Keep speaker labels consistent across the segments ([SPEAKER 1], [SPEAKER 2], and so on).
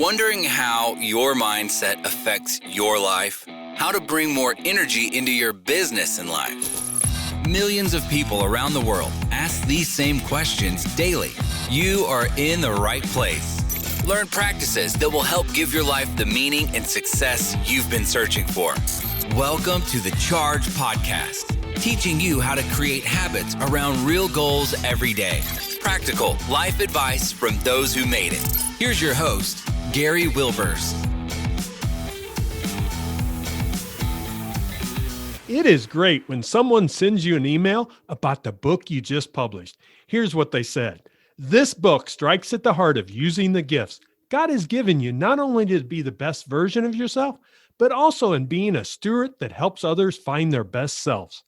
[SPEAKER 1] Wondering how your mindset affects your life? How to bring more energy into your business and life? Millions of people around the world ask these same questions daily. You are in the right place. Learn practices that will help give your life the meaning and success you've been searching for. Welcome to the Charge Podcast, teaching you how to create habits around real goals every day. Practical life advice from those who made it. Here's your host, Gary Wilbers.
[SPEAKER 2] It is great when someone sends you an email about the book you just published. Here's what they said. This book strikes at the heart of using the gifts God has given you, not only to be the best version of yourself, but also in being a steward that helps others find their best selves.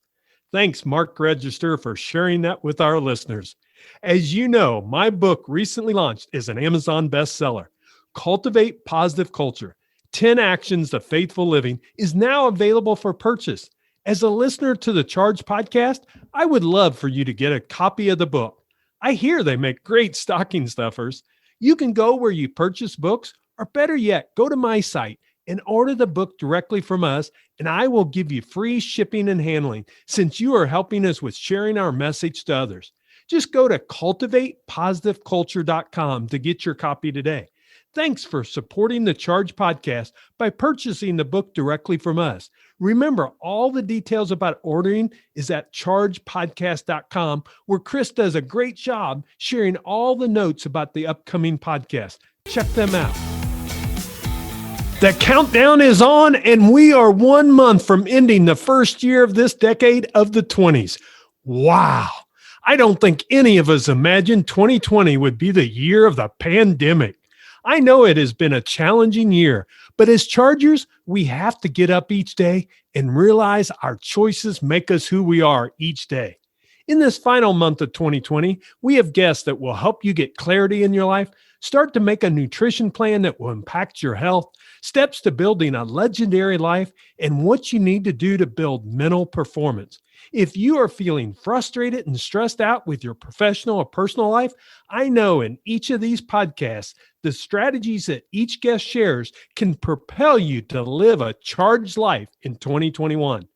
[SPEAKER 2] Thanks, Mark Register, for sharing that with our listeners. As you know, my book recently launched as an Amazon bestseller. Cultivate Positive Culture, 10 Actions of Faithful Living is now available for purchase. As a listener to the Charge Podcast, I would love for you to get a copy of the book. I hear they make great stocking stuffers. You can go where you purchase books, or better yet, go to my site and order the book directly from us, and I will give you free shipping and handling since you are helping us with sharing our message to others. Just go to cultivatepositiveculture.com to get your copy today. Thanks for supporting the Charge Podcast by purchasing the book directly from us. Remember, all the details about ordering is at chargepodcast.com, where Chris does a great job sharing all the notes about the upcoming podcast. Check them out. The countdown is on, and we are 1 month from ending the first year of this decade of the 20s. Wow. I don't think any of us imagined 2020 would be the year of the pandemic. I know it has been a challenging year, but as Chargers, we have to get up each day and realize our choices make us who we are each day. In this final month of 2020, we have guests that will help you get clarity in your life, start to make a nutrition plan that will impact your health, steps to building a legendary life, and what you need to do to build mental performance. If you are feeling frustrated and stressed out with your professional or personal life, I know in each of these podcasts, the strategies that each guest shares can propel you to live a charged life in 2021.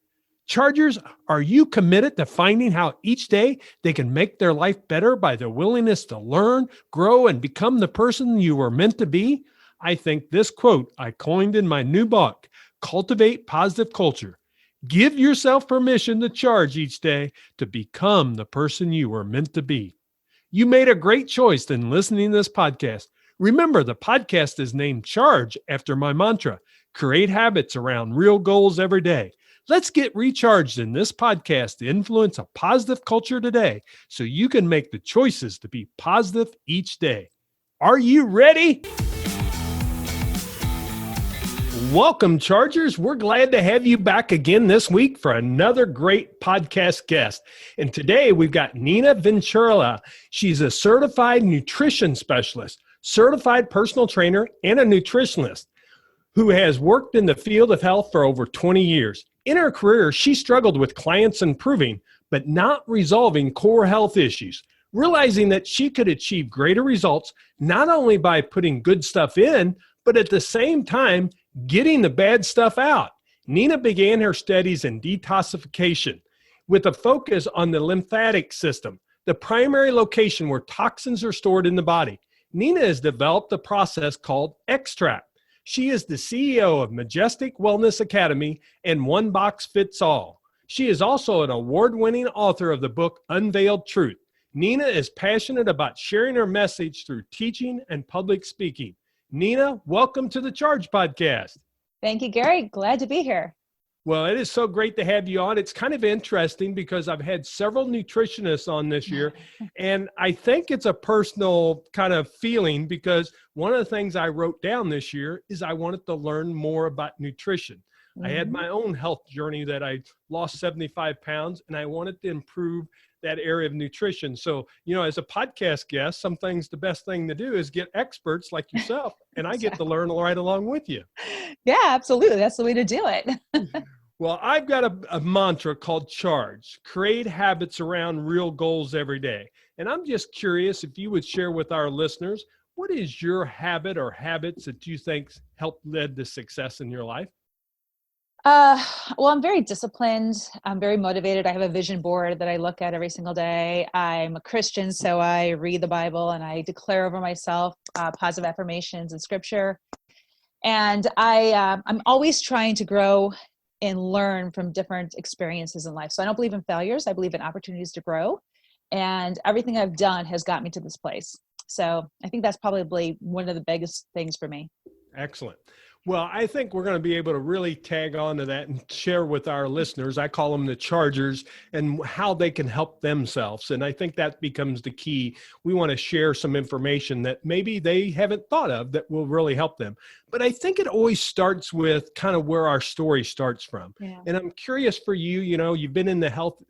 [SPEAKER 2] Chargers, are you committed to finding how each day they can make their life better by their willingness to learn, grow, and become the person you were meant to be? I think this quote I coined in my new book, Cultivate Positive Culture. Give yourself permission to charge each day to become the person you were meant to be. You made a great choice in listening to this podcast. Remember, the podcast is named Charge after my mantra, create habits around real goals every day. Let's get recharged in this podcast to influence a positive culture today so you can make the choices to be positive each day. Are you ready? Welcome, Chargers. We're glad to have you back again this week for another great podcast guest. And today we've got Nina Venturella. She's a certified nutrition specialist, certified personal trainer, and a nutritionist who has worked in the field of health for over 20 years. In her career, she struggled with clients improving, but not resolving core health issues, realizing that she could achieve greater results not only by putting good stuff in, but at the same time, getting the bad stuff out. Nina began her studies in detoxification with a focus on the lymphatic system, the primary location where toxins are stored in the body. Nina has developed a process called Extract. She is the CEO of Majestic Wellness Academy and One Box Fits All. She is also an award-winning author of the book Unveiled Truth. Nina is passionate about sharing her message through teaching and public speaking. Nina, welcome to the Charge Podcast.
[SPEAKER 3] Thank you, Gary. Glad to be here.
[SPEAKER 2] Well, it is so great to have you on. It's kind of interesting because I've had several nutritionists on this year, and I think it's a personal kind of feeling because one of the things I wrote down this year is I wanted to learn more about nutrition. I had my own health journey that I lost 75 pounds, and I wanted to improve that area of nutrition. So, as a podcast guest, the best thing to do is get experts like yourself, and I get to learn right along with you.
[SPEAKER 3] Yeah, absolutely. That's the way to do it.
[SPEAKER 2] Well, I've got a mantra called Charge, create habits around real goals every day. And I'm just curious if you would share with our listeners, What is your habit or habits that you think helped lead to success in your life?
[SPEAKER 3] Well, I'm very disciplined. I'm very motivated. I have a vision board that I look at every single day. I'm a Christian, so I read the Bible and I declare over myself positive affirmations and scripture. And I'm always trying to grow and learn from different experiences in life. So I don't believe in failures. I believe in opportunities to grow. And everything I've done has got me to this place. So I think that's probably one of the biggest things for me.
[SPEAKER 2] Excellent. Well, I think we're going to be able to really tag on to that and share with our listeners. I call them the chargers, and how they can help themselves. And I think that becomes the key. We want to share some information that maybe they haven't thought of that will really help them. But I think it always starts with kind of where our story starts from.
[SPEAKER 3] Yeah.
[SPEAKER 2] And I'm curious for you, you've been in the health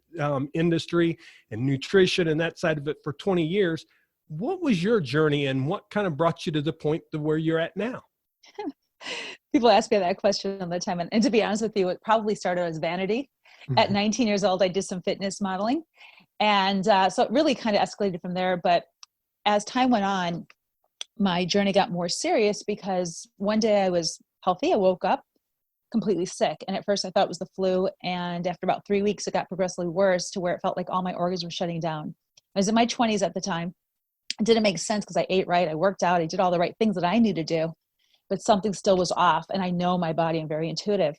[SPEAKER 2] industry and nutrition and that side of it for 20 years. What was your journey and what kind of brought you to the point to where you're at now?
[SPEAKER 3] People ask me that question all the time. And to be honest with you, it probably started as vanity.
[SPEAKER 2] Mm-hmm.
[SPEAKER 3] At 19 years old, I did some fitness modeling. And so it really kind of escalated from there. But as time went on, my journey got more serious because one day I was healthy. I woke up completely sick. And at first I thought it was the flu. And after about 3 weeks, it got progressively worse to where it felt like all my organs were shutting down. I was in my 20s at the time. It didn't make sense because I ate right. I worked out. I did all the right things that I knew to do. But something still was off. And I know my body. I'm very intuitive.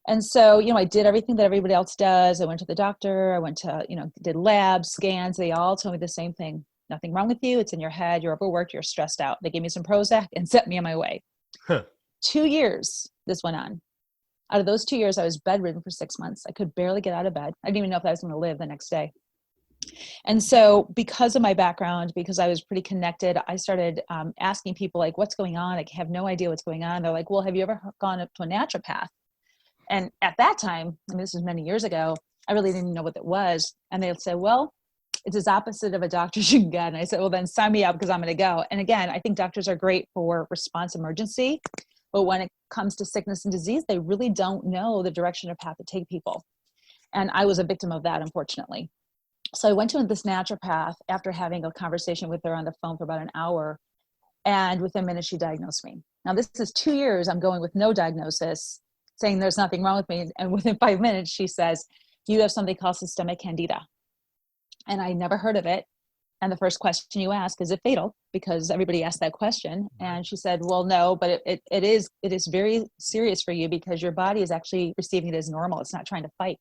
[SPEAKER 3] And so, I did everything that everybody else does. I went to the doctor. I went to, did labs, scans. They all told me the same thing. Nothing wrong with you. It's in your head. You're overworked. You're stressed out. They gave me some Prozac and set me on my way. 2 years this went on. Out of those 2 years, I was bedridden for 6 months. I could barely get out of bed. I didn't even know if I was going to live the next day. And so because of my background, because I was pretty connected, I started asking people like, what's going on? I have no idea what's going on. They're like, well, have you ever gone up to a naturopath? And at that time, this was many years ago, I really didn't know what it was. And they'd say, well, it's as opposite of a doctor you can get. And I said, well, then sign me up because I'm going to go. And again, I think doctors are great for response emergency. But when it comes to sickness and disease, they really don't know the direction or path to take people. And I was a victim of that, unfortunately. So I went to this naturopath after having a conversation with her on the phone for about an hour. And within minutes, she diagnosed me. Now, this is 2 years I'm going with no diagnosis, saying there's nothing wrong with me. And within 5 minutes, she says, you have something called systemic candida. And I never heard of it. And the first question you ask, is it fatal? Because everybody asked that question. And she said, well, no, but it is very serious for you because your body is actually receiving it as normal. It's not trying to fight.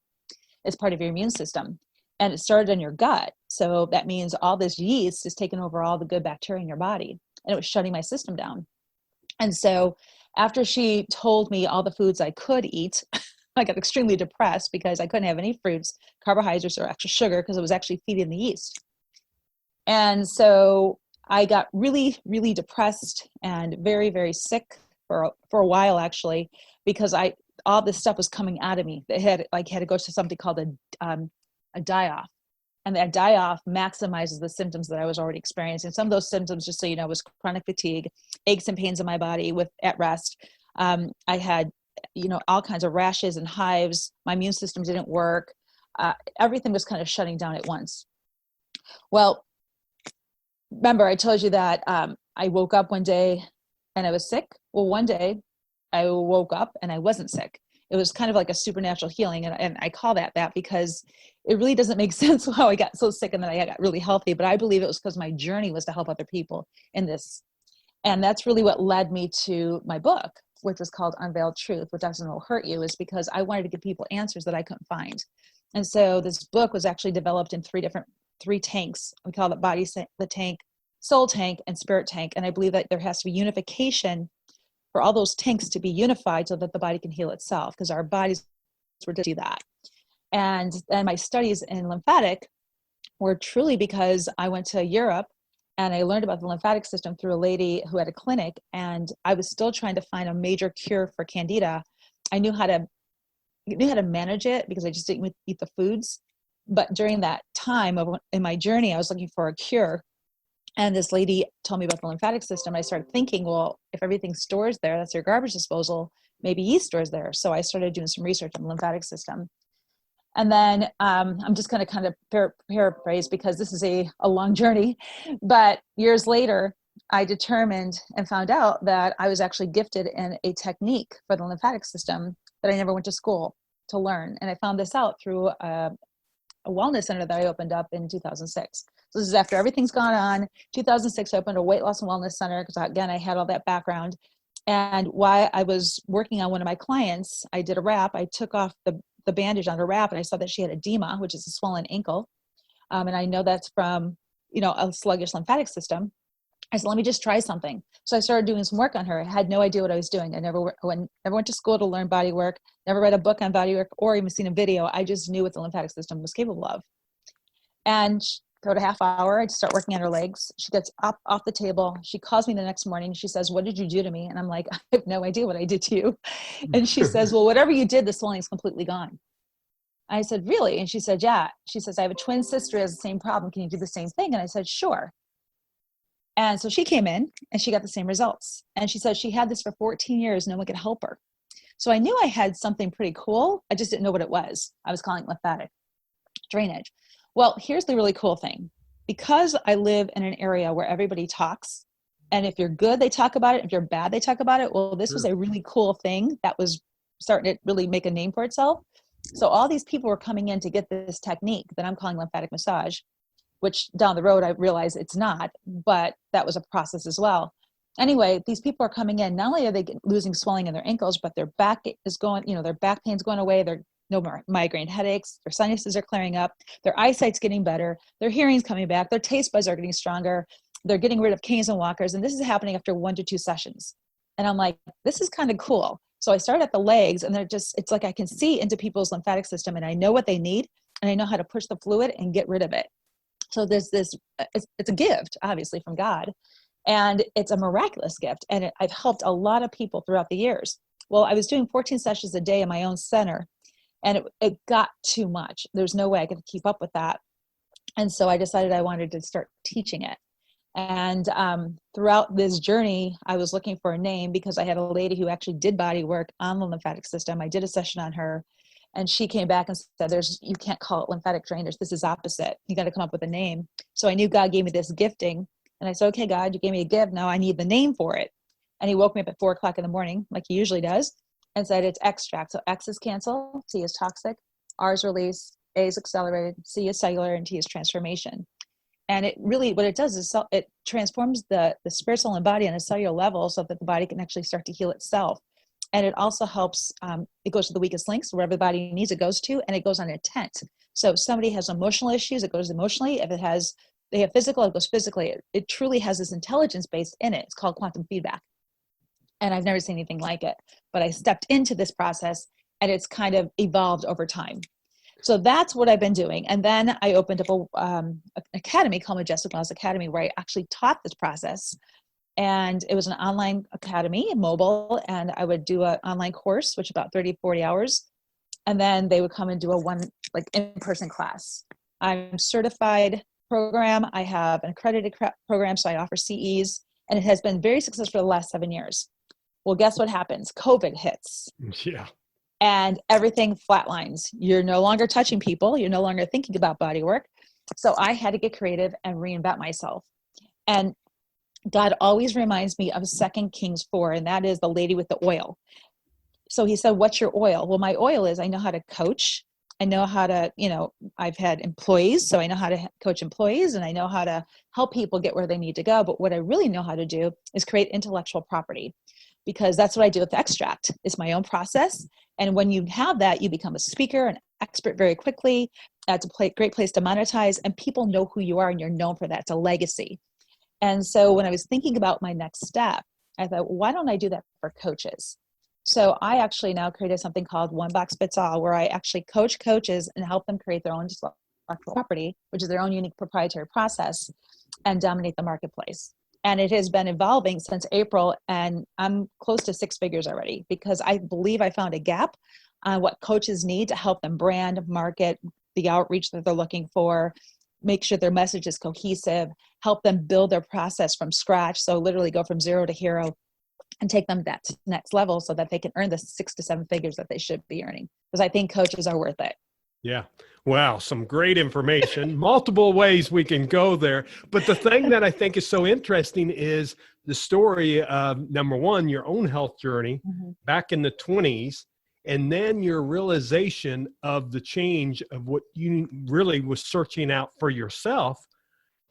[SPEAKER 3] It's part of your immune system. And it started in your gut. So that means all this yeast is taking over all the good bacteria in your body. And it was shutting my system down. And so after she told me all the foods I could eat, I got extremely depressed because I couldn't have any fruits, carbohydrates, or extra sugar because it was actually feeding the yeast. And so I got really, really depressed and very, very sick for a while, actually, because all this stuff was coming out of me. They had to go to something called a die-off. And that die-off maximizes the symptoms that I was already experiencing. Some of those symptoms, just so you know, was chronic fatigue, aches and pains in my body at rest. I had, all kinds of rashes and hives. My immune system didn't work. Everything was kind of shutting down at once. Well, remember I told you that I woke up one day and I was sick. Well, one day I woke up and I wasn't sick. It was kind of like a supernatural healing. And I call that because it really doesn't make sense how I got so sick and then I got really healthy. But I believe it was because my journey was to help other people in this. And that's really what led me to my book, which was called Unveiled Truth, What Doesn't Will Hurt You, is because I wanted to give people answers that I couldn't find. And so this book was actually developed in three tanks. We call it body tank, soul tank, and spirit tank. And I believe that there has to be unification for all those tanks to be unified so that the body can heal itself, because our bodies were to do that. And then my studies in lymphatic were truly because I went to Europe and I learned about the lymphatic system through a lady who had a clinic, and I was still trying to find a major cure for candida. I knew how to manage it because I just didn't eat the foods. But during that time in my journey, I was looking for a cure. And this lady told me about the lymphatic system. I started thinking, well, if everything stores there, that's your garbage disposal, maybe yeast stores there. So I started doing some research on the lymphatic system. And then I'm just going to kind of paraphrase because this is a long journey. But years later, I determined and found out that I was actually gifted in a technique for the lymphatic system that I never went to school to learn. And I found this out through a wellness center that I opened up in 2006. So this is after everything's gone on. 2006, I opened a weight loss and wellness center because, again, I had all that background. And while I was working on one of my clients, I did a wrap. I took off the bandage on her wrap, and I saw that she had edema, which is a swollen ankle. And I know that's from, a sluggish lymphatic system. I said, let me just try something. So I started doing some work on her. I had no idea what I was doing. I never went to school to learn body work, never read a book on body work or even seen a video. I just knew what the lymphatic system was capable of. And about a half hour, I start working on her legs. She gets up off the table. She calls me the next morning. She says, what did you do to me? And I'm like, I have no idea what I did to you. And she says, well, whatever you did, the swelling is completely gone. I said, really? And she said, yeah. She says, I have a twin sister who has the same problem. Can you do the same thing? And I said, sure. And so she came in and she got the same results. And she said she had this for 14 years. No one could help her. So I knew I had something pretty cool. I just didn't know what it was. I was calling it lymphatic drainage. Well, here's the really cool thing. Because I live in an area where everybody talks, and if you're good, they talk about it. If you're bad, they talk about it. Well, this was a really cool thing that was starting to really make a name for itself. So all these people were coming in to get this technique that I'm calling lymphatic massage, which down the road, I realized it's not, but that was a process as well. Anyway, these people are coming in, not only are they losing swelling in their ankles, but their back is going, their back pain's going away. They're no more migraine headaches. Their sinuses are clearing up. Their eyesight's getting better. Their hearing's coming back. Their taste buds are getting stronger. They're getting rid of canes and walkers. And this is happening after 1 to 2 sessions. And I'm like, this is kind of cool. So I started at the legs, and it's like I can see into people's lymphatic system, and I know what they need, and I know how to push the fluid and get rid of it. So there's this, it's a gift, obviously, from God, and it's a miraculous gift. And I've helped a lot of people throughout the years. Well, I was doing 14 sessions a day in my own center, and it got too much. There's no way I could keep up with that. And so I decided I wanted to start teaching it. And throughout this journey, I was looking for a name because I had a lady who actually did body work on the lymphatic system. I did a session on her, and she came back and said, you can't call it lymphatic drainage. This is opposite. You got to come up with a name. So I knew God gave me this gifting. And I said, okay, God, you gave me a gift. Now I need the name for it. And he woke me up at 4:00 in the morning, like he usually does, and said, it's extract. So X is cancel, T is toxic, R is release, A is accelerated, C is cellular, and T is transformation. And it really, what it does is it transforms the spirit, soul, and body on a cellular level so that the body can actually start to heal itself. And it also helps, it goes to the weakest links, wherever the body needs it goes to, and it goes on intent. So if somebody has emotional issues, it goes emotionally. If they have physical, it goes physically. It truly has this intelligence base in it. It's called quantum feedback. And I've never seen anything like it. But I stepped into this process, and it's kind of evolved over time. So that's what I've been doing. And then I opened up an academy called Majestic Academy, where I actually taught this process. And it was an online academy, mobile, and I would do an online course, which about 30, 40 hours. And then they would come and do a in-person class. I'm certified program. I have an accredited program, so I offer CEs, and it has been very successful for the last 7 years. Well, guess what happens? COVID hits.
[SPEAKER 2] Yeah.
[SPEAKER 3] And everything flatlines. You're no longer touching people. You're no longer thinking about body work. So I had to get creative and reinvent myself. And God always reminds me of 2 Kings 4, and that is the lady with the oil. So he said, what's your oil? Well, my oil is I know how to coach. I know how to, I've had employees, so I know how to coach employees, and I know how to help people get where they need to go. But what I really know how to do is create intellectual property, because that's what I do with the extract. It's my own process. And when you have that, you become a speaker, an expert very quickly. It's a great place to monetize, and people know who you are, and you're known for that. It's a legacy. And so when I was thinking about my next step, I thought, why don't I do that for coaches? So I actually now created something called One Box Fits All, where I actually coach coaches and help them create their own intellectual property, which is their own unique proprietary process, and dominate the marketplace. And it has been evolving since April, and I'm close to 6 figures already, because I believe I found a gap on what coaches need to help them brand, market, the outreach that they're looking for, make sure their message is cohesive, help them build their process from scratch. So literally go from 0 to hero and take them to that next level so that they can earn the 6 to 7 figures that they should be earning. Because I think coaches are worth it.
[SPEAKER 2] Yeah. Wow. Some great information, multiple ways we can go there. But the thing that I think is so interesting is the story of, number one, your own health journey back in the 20s, and then your realization of the change of what you really was searching out for yourself,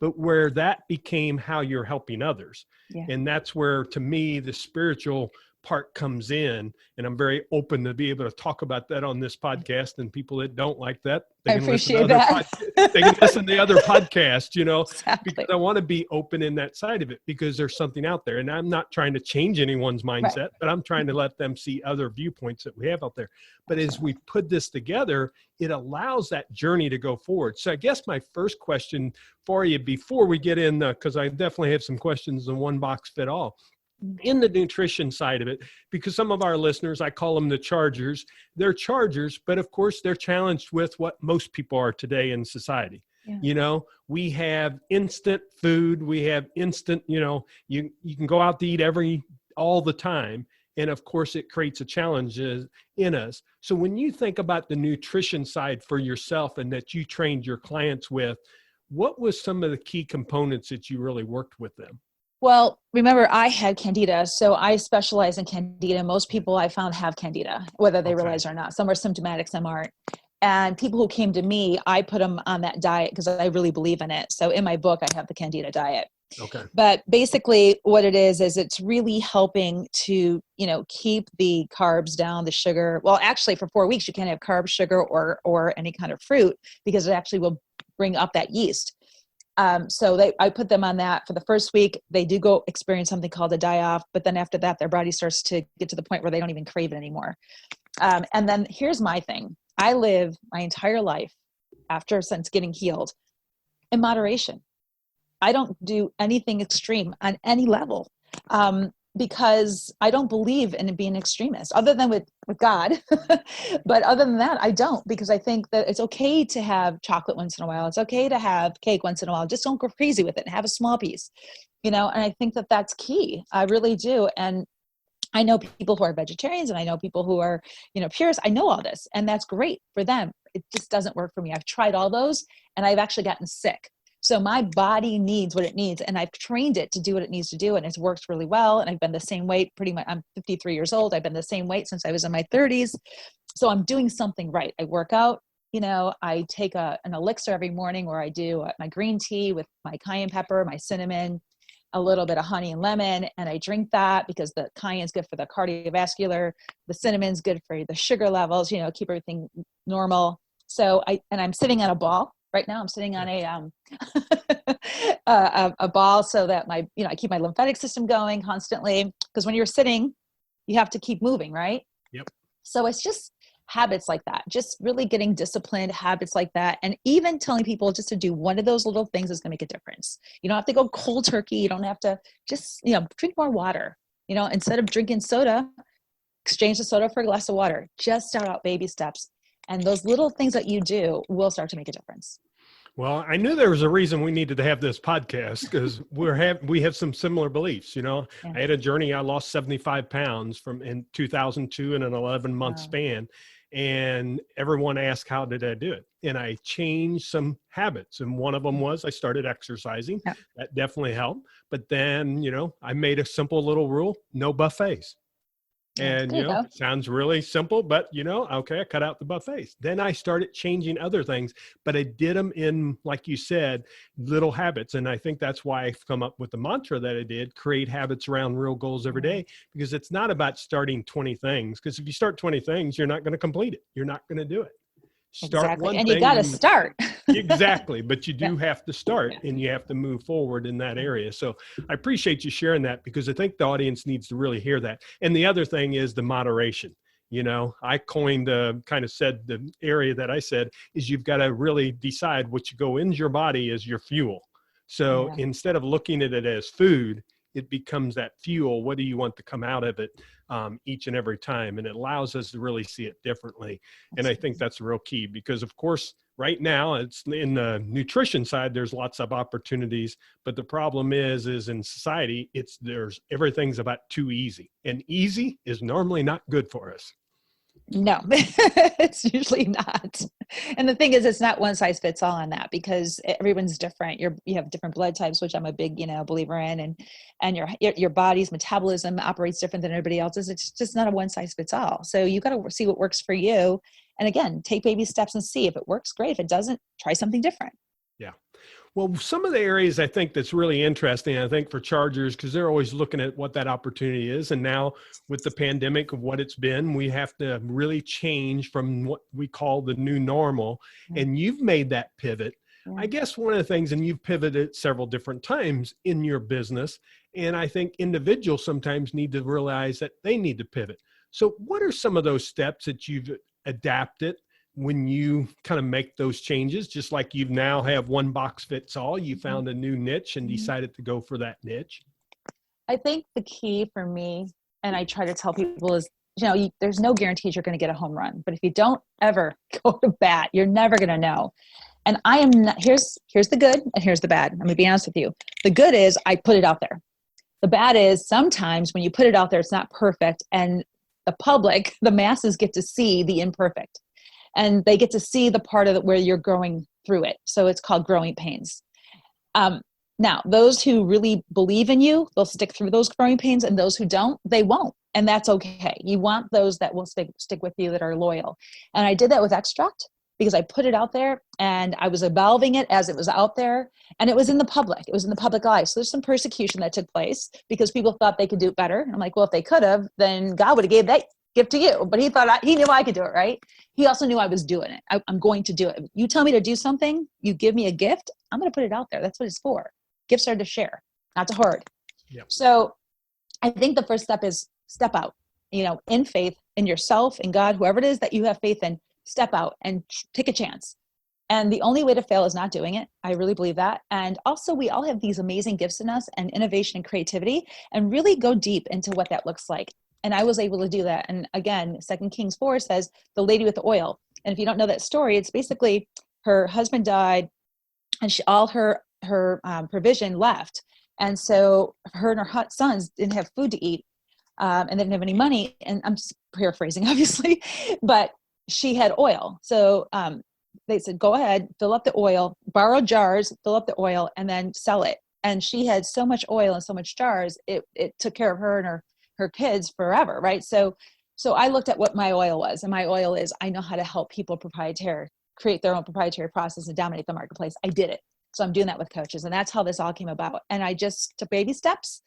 [SPEAKER 2] but where that became how you're helping others.
[SPEAKER 3] Yeah.
[SPEAKER 2] And that's where, to me, the spiritual part comes in. And I'm very open to be able to talk about that on this podcast. And people that don't like that,
[SPEAKER 3] I appreciate that.
[SPEAKER 2] They can listen to the other podcasts, you know,
[SPEAKER 3] Exactly.
[SPEAKER 2] because I want to be open in that side of it, because there's something out there. And I'm not trying to change anyone's mindset, but I'm trying to let them see other viewpoints that we have out there. But as we put this together, it allows that journey to go forward. So I guess my first question for you before we get in, because I definitely have some questions in one box fit all, in the nutrition side of it, because some of our listeners, I call them the chargers. They're chargers, but of course they're challenged with what most people are today in society. Yeah. You know, we have instant food. We have instant, you know, you can go out to eat all the time. And of course it creates a challenge in us. So when you think about the nutrition side for yourself and that you trained your clients with, what was some of the key components that you really worked with them?
[SPEAKER 3] Well, remember, I had candida, so I specialize in candida. Most people I found have candida, whether they realize it or not. Some are symptomatic, some aren't. And people who came to me, I put them on that diet because I really believe in it. So in my book, I have the candida diet.
[SPEAKER 2] Okay.
[SPEAKER 3] But basically what it is it's really helping to, you know, keep the carbs down, the sugar. Well, actually for 4 weeks, you can't have carbs, sugar, or any kind of fruit, because it actually will bring up that yeast. So I put them on that for the first week. They do go experience something called a die-off, but then after that, their body starts to get to the point where they don't even crave it anymore. And then here's my thing. I live my entire life since getting healed in moderation. I don't do anything extreme on any level, because I don't believe in being an extremist, other than with God. But other than that, I don't, because I think that it's okay to have chocolate once in a while. It's okay to have cake once in a while. Just don't go crazy with it and have a small piece, you know? And I think that that's key. I really do. And I know people who are vegetarians, and I know people who are, you know, purists. I know all this, and that's great for them. It just doesn't work for me. I've tried all those, and I've actually gotten sick. So my body needs what it needs, and I've trained it to do what it needs to do, and it's worked really well. And I've been the same weight pretty much. I'm 53 years old. I've been the same weight since I was in my 30s. So I'm doing something right. I work out, you know, I take an elixir every morning where I do my green tea with my cayenne pepper, my cinnamon, a little bit of honey and lemon, and I drink that because the cayenne's good for the cardiovascular, the cinnamon's good for the sugar levels, you know, keep everything normal. So I'm sitting on a ball. Right now I'm sitting on a ball so that I keep my lymphatic system going constantly, because when you're sitting, you have to keep moving, right?
[SPEAKER 2] Yep.
[SPEAKER 3] So it's just habits like that, just really getting disciplined habits like that. And even telling people just to do one of those little things is going to make a difference. You don't have to go cold turkey. You don't have to just, you know, drink more water, you know, instead of drinking soda, exchange the soda for a glass of water. Just start out baby steps. And those little things that you do will start to make a difference.
[SPEAKER 2] Well, I knew there was a reason we needed to have this podcast, because we have some similar beliefs. You know, yeah. I had a journey. I lost 75 pounds in 2002 in an 11-month span. And everyone asked, how did I do it? And I changed some habits. And one of them was I started exercising. Yeah. That definitely helped. But then, you know, I made a simple little rule: no buffets. And, you know, it sounds really simple, but, you know, okay, I cut out the buffets. Then I started changing other things, but I did them in, like you said, little habits. And I think that's why I've come up with the mantra that I did: create habits around real goals every day, because it's not about starting 20 things. Because if you start 20 things, you're not going to complete it. You're not going to do it. Start
[SPEAKER 3] exactly.
[SPEAKER 2] one
[SPEAKER 3] and
[SPEAKER 2] thing.
[SPEAKER 3] You got to start.
[SPEAKER 2] Exactly. But you do have to start, and you have to move forward in that area. So I appreciate you sharing that, because I think the audience needs to really hear that. And the other thing is the moderation. You know, I coined kind of said the area that I said is you've got to really decide what you go into your body as your fuel. So instead of looking at it as food, it becomes that fuel. What do you want to come out of it each and every time? And it allows us to really see it differently. And I think that's real key, because of course, right now it's in the nutrition side, there's lots of opportunities, but the problem is in society, everything's about too easy, and easy is normally not good for us.
[SPEAKER 3] No, it's usually not. And the thing is, it's not one size fits all on that, because everyone's different. You have different blood types, which I'm a big, believer in, and your body's metabolism operates different than everybody else's. It's just not a one size fits all. So you got to see what works for you. And again, take baby steps and see if it works. Great. If it doesn't, try something different.
[SPEAKER 2] Yeah. Well, some of the areas I think that's really interesting, I think for chargers, because they're always looking at what that opportunity is. And now with the pandemic of what it's been, we have to really change from what we call the new normal. And you've made that pivot. I guess one of the things, and you've pivoted several different times in your business. And I think individuals sometimes need to realize that they need to pivot. So what are some of those steps that you've adapted when you kind of make those changes? Just like you now have one box fits all, you found a new niche and decided to go for that niche.
[SPEAKER 3] I think the key for me, and I try to tell people, is, there's no guarantees you're going to get a home run, but if you don't ever go to bat, you're never going to know. And I am not, here's the good and here's the bad. I'm going to be honest with you. The good is I put it out there. The bad is sometimes when you put it out there, it's not perfect. And the public, the masses, get to see the imperfect. And they get to see the part of it where you're growing through it. So it's called growing pains. Now, those who really believe in you, they'll stick through those growing pains, and those who don't, they won't. And that's okay. You want those that will stick with you, that are loyal. And I did that with Extract, because I put it out there and I was evolving it as it was out there, and it was in the public. It was in the public eye. So there's some persecution that took place because people thought they could do it better. And I'm like, well, if they could have, then God would have gave that gift to you. But he thought he knew I could do it, right? He also knew I was doing it. I'm going to do it. You tell me to do something, you give me a gift, I'm going to put it out there. That's what it's for. Gifts are to share, not to hoard.
[SPEAKER 2] Yep.
[SPEAKER 3] So I think the first step is step out, in faith, in yourself, in God, whoever it is that you have faith in, step out and take a chance. And the only way to fail is not doing it. I really believe that. And also, we all have these amazing gifts in us, and innovation and creativity, and really go deep into what that looks like. And I was able to do that. And again, 2 Kings 4 says the lady with the oil. And if you don't know that story, it's basically her husband died and all her provision left. And so her and her sons didn't have food to eat, and they didn't have any money. And I'm just paraphrasing, obviously, but she had oil. So they said, go ahead, fill up the oil, borrow jars, fill up the oil, and then sell it. And she had so much oil and so much jars, it took care of her and her kids forever, right? So I looked at what my oil was, and my oil is, I know how to help people create their own proprietary process and dominate the marketplace. I did it. So I'm doing that with coaches, and that's how this all came about. And I just took baby steps,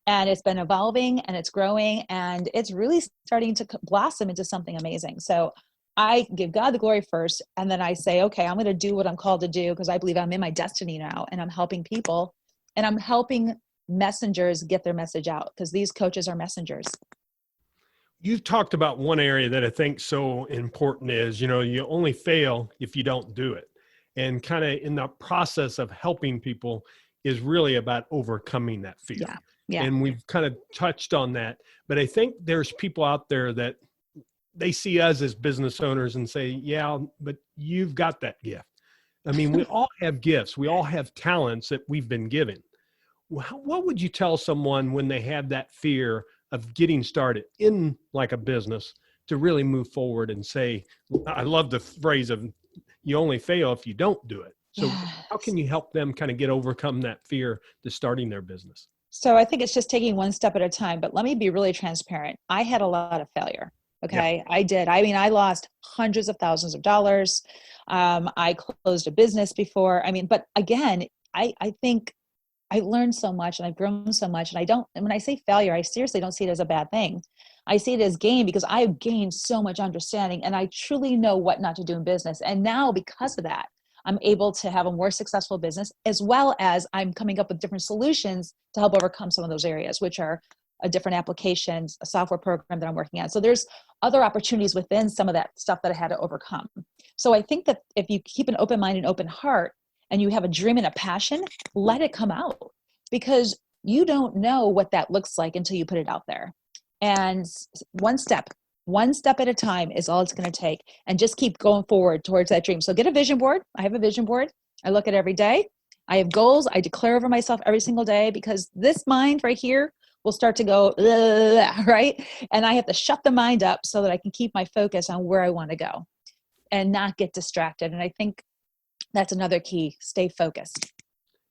[SPEAKER 3] and it's been evolving and it's growing, and it's really starting to blossom into something amazing. So I give God the glory first, and then I say, okay, I'm going to do what I'm called to do, because I believe I'm in my destiny now, and I'm helping people, and I'm helping messengers get their message out, because these coaches are messengers.
[SPEAKER 2] You've talked about one area that I think so important is, you only fail if you don't do it. And kind of in the process of helping people is really about overcoming that fear.
[SPEAKER 3] Yeah. Yeah.
[SPEAKER 2] And we've kind of touched on that, but I think there's people out there that they see us as business owners and say, yeah, but you've got that gift. I mean, we all have gifts. We all have talents that we've been given. What would you tell someone when they have that fear of getting started in like a business to really move forward and say, I love the phrase of you only fail if you don't do it. So how can you help them kind of overcome that fear to starting their business?
[SPEAKER 3] So I think it's just taking one step at a time, but let me be really transparent. I had a lot of failure. Okay. Yeah. I did. I mean, I lost hundreds of thousands of dollars. I closed a business before. But again, I think I learned so much and I've grown so much, and when I say failure, I seriously don't see it as a bad thing. I see it as gain, because I've gained so much understanding, and I truly know what not to do in business. And now, because of that, I'm able to have a more successful business, as well as I'm coming up with different solutions to help overcome some of those areas, which are a different applications, a software program that I'm working on. So there's other opportunities within some of that stuff that I had to overcome. So I think that if you keep an open mind and open heart, and you have a dream and a passion, let it come out, because you don't know what that looks like until you put it out there. And one step at a time is all it's going to take, and just keep going forward towards that dream. So get a vision board. I have a vision board. I look at every day. I have goals. I declare over myself every single day, because this mind right here will start to go, right? And I have to shut the mind up so that I can keep my focus on where I want to go and not get distracted. And I think that's another key, stay focused.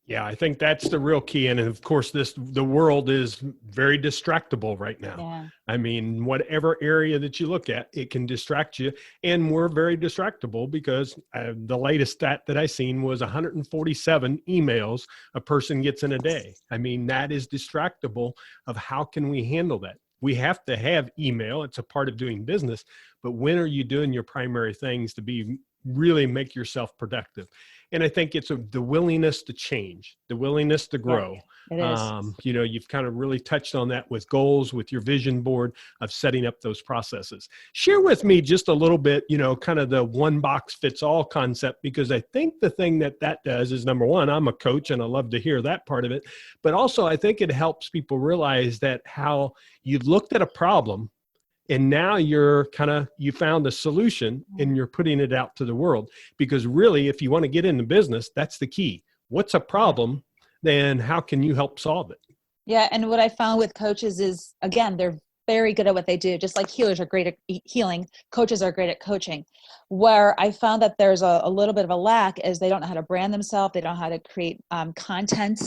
[SPEAKER 2] Yeah, I think that's the real key. And of course, the world is very distractible right now.
[SPEAKER 3] Yeah.
[SPEAKER 2] I mean, whatever area that you look at, it can distract you. And we're very distractible because the latest stat that I seen was 147 emails a person gets in a day. I mean, that is distractible. Of how can we handle that? We have to have email. It's a part of doing business. But when are you doing your primary things to really make yourself productive? And I think it's the willingness to change, the willingness to grow.
[SPEAKER 3] Yeah, it is.
[SPEAKER 2] You've kind of really touched on that with goals, with your vision board of setting up those processes. Share with me just a little bit, kind of the one box fits all concept, because I think the thing that does is, number one, I'm a coach and I love to hear that part of it. But also I think it helps people realize that how you've looked at a problem and now you found a solution and you're putting it out to the world. Because really, if you want to get into business, that's the key. What's a problem? Then how can you help solve it?
[SPEAKER 3] Yeah. And what I found with coaches is, again, they're very good at what they do. Just like healers are great at healing, coaches are great at coaching. Where I found that there's a little bit of a lack is they don't know how to brand themselves. They don't know how to create content.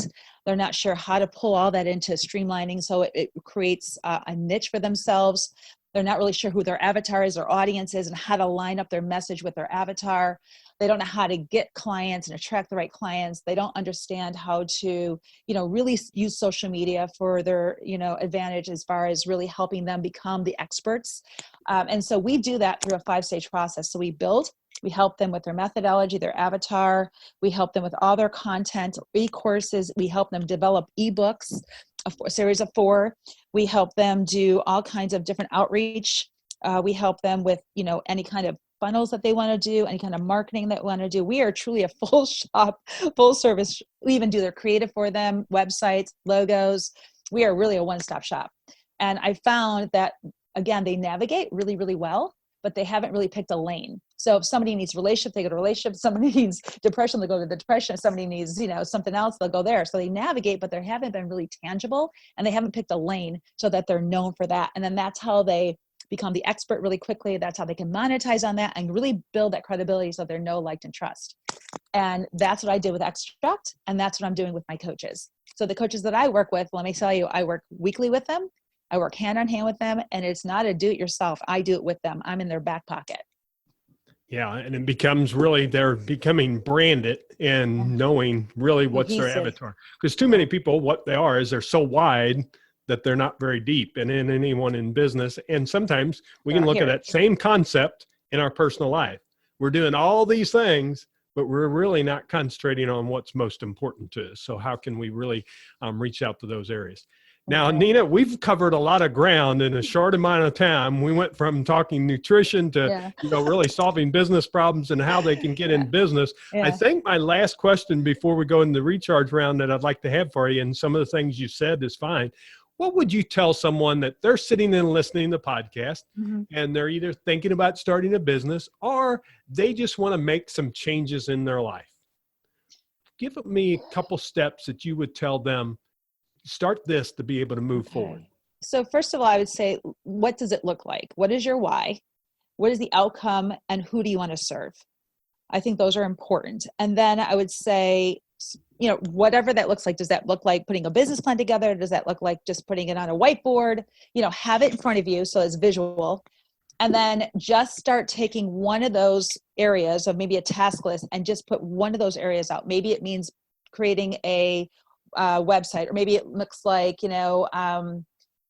[SPEAKER 3] They're not sure how to pull all that into streamlining. So it creates a niche for themselves. They're not really sure who their avatar is, their audience is, and how to line up their message with their avatar. They don't know how to get clients and attract the right clients. They don't understand how to, really use social media for their, advantage as far as really helping them become the experts. And so we do that through a 5-stage process. So we help them with their methodology, their avatar. We help them with all their content, e-courses. We help them develop ebooks, a series of 4. We help them do all kinds of different outreach. We help them with, any kind of funnels that they want to do, any kind of marketing that we want to do. We are truly a full shop, full service. We even do their creative for them, websites, logos. We are really a one-stop shop. And I found that, again, they navigate really, really well, but they haven't really picked a lane. So if somebody needs relationship, they go to relationship. If somebody needs depression, they go to the depression. If somebody needs, something else, they'll go there. So they navigate, but they haven't been really tangible, and they haven't picked a lane so that they're known for that. And then that's how they become the expert really quickly. That's how they can monetize on that and really build that credibility so they're know, liked, and trust. And that's what I did with Extract. And that's what I'm doing with my coaches. So the coaches that I work with, let me tell you, I work weekly with them. I work hand on hand with them, and it's not a do it yourself. I do it with them. I'm in their back pocket.
[SPEAKER 2] Yeah. And it becomes really, they're becoming branded and knowing really what's their avatar. Because too many people, what they are is they're so wide that they're not very deep. And in anyone in business, and sometimes we can look at that same concept in our personal life. We're doing all these things, but we're really not concentrating on what's most important to us. So how can we really reach out to those areas? Now, Nina, we've covered a lot of ground in a short amount of time. We went from talking nutrition to, really solving business problems and how they can get in business. I think my last question before we go into the recharge round that I'd like to have for you, and some of the things you said is fine. What would you tell someone that they're sitting and listening to the podcast and they're either thinking about starting a business or they just want to make some changes in their life? Give me a couple steps that you would tell them, start this to be able to move forward.
[SPEAKER 3] So first of all, I would say, what does it look like? What is your why? What is the outcome? And who do you want to serve? I think those are important. And then I would say, whatever that looks like, does that look like putting a business plan together? Does that look like just putting it on a whiteboard? Have it in front of you so it's visual. And then just start taking one of those areas of maybe a task list and just put one of those areas out. Maybe it means creating a website, or maybe it looks like,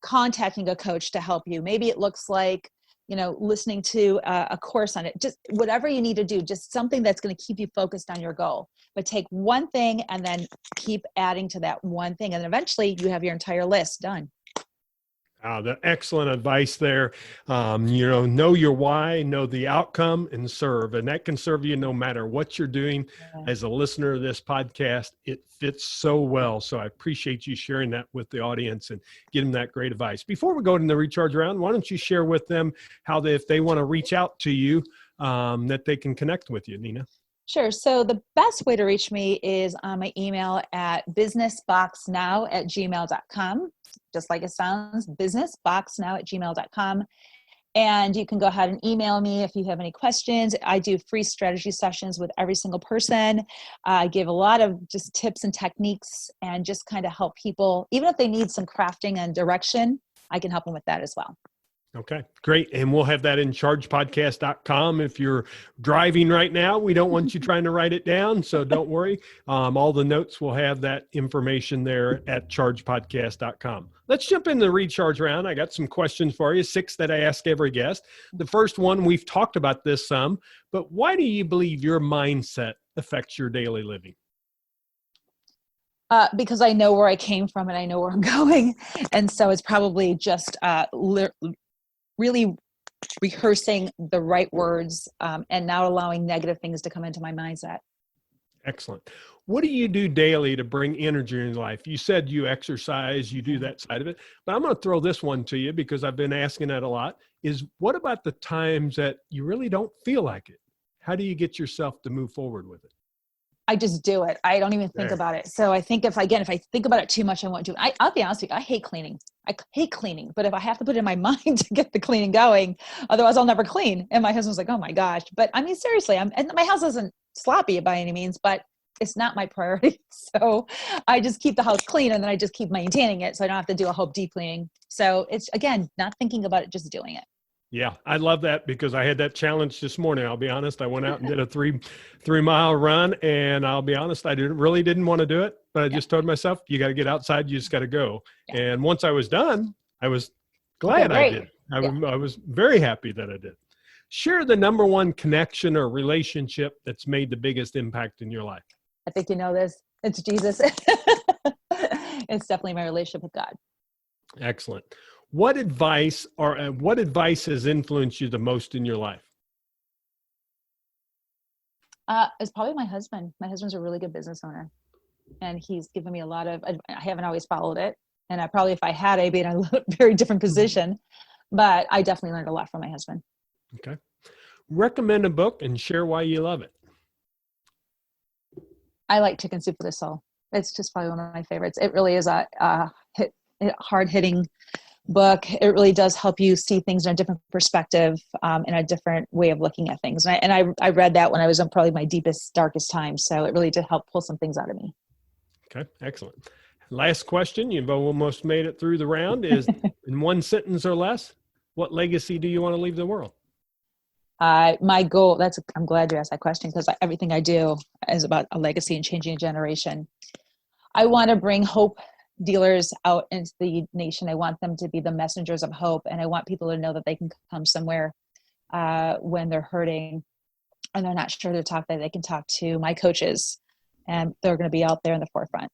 [SPEAKER 3] contacting a coach to help you. Maybe it looks like, listening to a course on it. Just whatever you need to do, just something that's going to keep you focused on your goal. But take one thing and then keep adding to that one thing. And then eventually you have your entire list done.
[SPEAKER 2] The excellent advice there. Know your why, know the outcome, and serve. And that can serve you no matter what you're doing. As a listener of this podcast, it fits so well. So I appreciate you sharing that with the audience and giving that great advice. Before we go into the recharge round, why don't you share with them how if they want to reach out to you, that they can connect with you, Nina?
[SPEAKER 3] Sure. So the best way to reach me is on my email at businessboxnow@gmail.com. Just like it sounds, businessboxnow@gmail.com. And you can go ahead and email me if you have any questions. I do free strategy sessions with every single person. I give a lot of just tips and techniques and just kind of help people, even if they need some crafting and direction, I can help them with that as well.
[SPEAKER 2] Okay, great. And we'll have that in chargepodcast.com. If you're driving right now, we don't want you trying to write it down. So don't worry. All the notes will have that information there at chargepodcast.com. Let's jump in the recharge round. I got some questions for you, 6 that I ask every guest. The first one, we've talked about this some, but why do you believe your mindset affects your daily living?
[SPEAKER 3] Because I know where I came from and I know where I'm going. And so it's probably just really rehearsing the right words and not allowing negative things to come into my mindset.
[SPEAKER 2] Excellent. What do you do daily to bring energy in your life? You said you exercise, you do that side of it, but I'm going to throw this one to you because I've been asking that a lot, is what about the times that you really don't feel like it? How do you get yourself to move forward with it?
[SPEAKER 3] I just do it. I don't even think about it. So I think if I think about it too much, I won't do it. I'll be honest with you. I hate cleaning. But if I have to put it in my mind to get the cleaning going, otherwise I'll never clean. And my husband's like, oh my gosh. But I mean, seriously, and my house isn't sloppy by any means, but it's not my priority. So I just keep the house clean and then I just keep maintaining it. So I don't have to do a whole deep cleaning. So it's, again, not thinking about it, just doing it.
[SPEAKER 2] Yeah, I love that because I had that challenge this morning. I'll be honest. I went out and did a three-mile run, and I'll be honest, I really didn't want to do it, but I just told myself, you got to get outside. You just got to go. Yeah. And once I was done, I was glad I did. I was very happy that I did. Share the number one connection or relationship that's made the biggest impact in your life.
[SPEAKER 3] I think you know this. It's Jesus. It's definitely my relationship with God.
[SPEAKER 2] Excellent. What advice has influenced you the most in your life?
[SPEAKER 3] It's probably my husband. My husband's a really good business owner, and he's given me a lot of. I haven't always followed it, and I probably, if I had, I'd be in a very different position. But I definitely learned a lot from my husband.
[SPEAKER 2] Okay. Recommend a book and share why you love it.
[SPEAKER 3] I like Chicken Soup for the Soul. It's just probably one of my favorites. It really is a hard-hitting book. It really does help you see things in a different perspective, and a different way of looking at things. And I read that when I was in probably my deepest, darkest time. So it really did help pull some things out of me. Okay,
[SPEAKER 2] excellent. Last question. You've almost made it through the round. Is in one sentence or less, what legacy do you want to leave the world?
[SPEAKER 3] My goal, I'm glad you asked that question because everything I do is about a legacy and changing a generation. I want to bring hope dealers out into the nation. I want them to be the messengers of hope. And I want people to know that they can come somewhere when they're hurting and they're not sure to talk, that they can talk to my coaches and they're going to be out there in the forefront.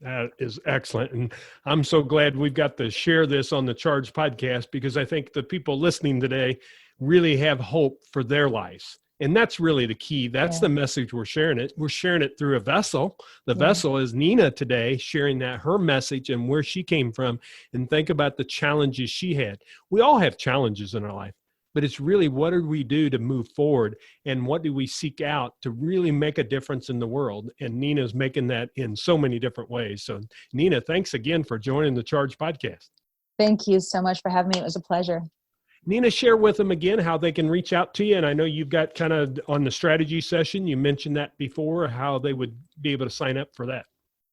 [SPEAKER 2] That is excellent. And I'm so glad we've got to share this on the Charge podcast because I think the people listening today really have hope for their lives. And that's really the key. That's the message we're sharing it. We're sharing it through a vessel. The vessel is Nina today, sharing that her message and where she came from. And think about the challenges she had. We all have challenges in our life, but it's really what do we do to move forward and what do we seek out to really make a difference in the world? And Nina's making that in so many different ways. So Nina, thanks again for joining the Charge podcast.
[SPEAKER 3] Thank you so much for having me. It was a pleasure.
[SPEAKER 2] Nina, share with them again how they can reach out to you. And I know you've got kind of on the strategy session, you mentioned that before, how they would be able to sign up for that.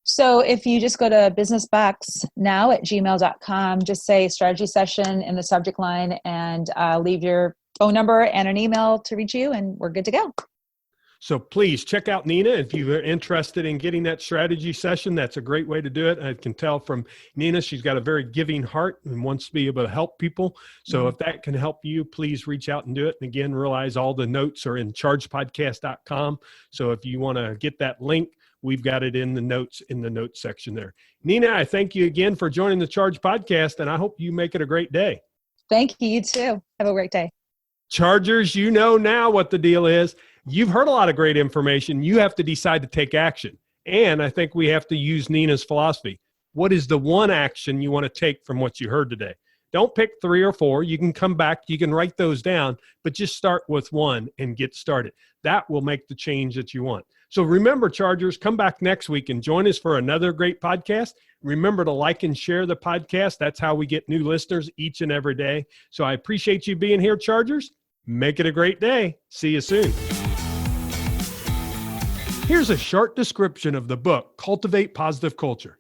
[SPEAKER 3] So if you just go to businessboxnow@gmail.com, just say strategy session in the subject line and leave your phone number and an email to reach you and we're good to go.
[SPEAKER 2] So please check out Nina if you're interested in getting that strategy session. That's a great way to do it. I can tell from Nina, she's got a very giving heart and wants to be able to help people. So if that can help you, please reach out and do it. And again, realize all the notes are in chargepodcast.com. So if you want to get that link, we've got it in the notes section there. Nina, I thank you again for joining the Charge podcast, and I hope you make it a great day.
[SPEAKER 3] Thank you. You too. Have a great day.
[SPEAKER 2] Chargers, you know now what the deal is. You've heard a lot of great information. You have to decide to take action. And I think we have to use Nina's philosophy. What is the one action you want to take from what you heard today? Don't pick 3 or 4. You can come back, you can write those down, but just start with 1 and get started. That will make the change that you want. So remember, Chargers, come back next week and join us for another great podcast. Remember to like and share the podcast. That's how we get new listeners each and every day. So I appreciate you being here, Chargers. Make it a great day. See you soon. Here's a short description of the book, Cultivate Positive Culture.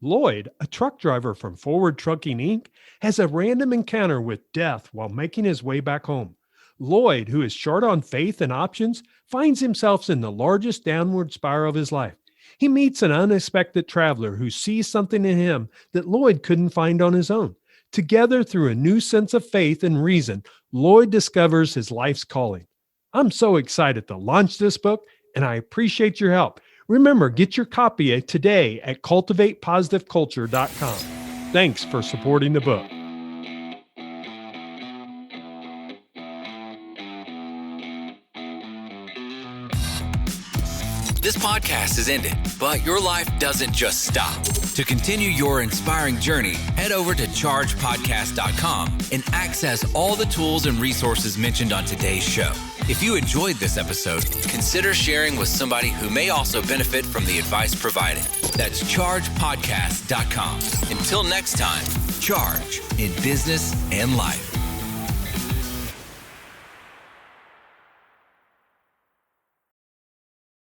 [SPEAKER 2] Lloyd, a truck driver from Forward Trucking, Inc., has a random encounter with death while making his way back home. Lloyd, who is short on faith and options, finds himself in the largest downward spiral of his life. He meets an unexpected traveler who sees something in him that Lloyd couldn't find on his own. Together, through a new sense of faith and reason, Lloyd discovers his life's calling. I'm so excited to launch this book, and I appreciate your help. Remember, get your copy today at cultivatepositiveculture.com. Thanks for supporting the book.
[SPEAKER 1] This podcast is ended, but your life doesn't just stop. To continue your inspiring journey, head over to chargepodcast.com and access all the tools and resources mentioned on today's show. If you enjoyed this episode, consider sharing with somebody who may also benefit from the advice provided. That's chargepodcast.com. Until next time, charge in business and life.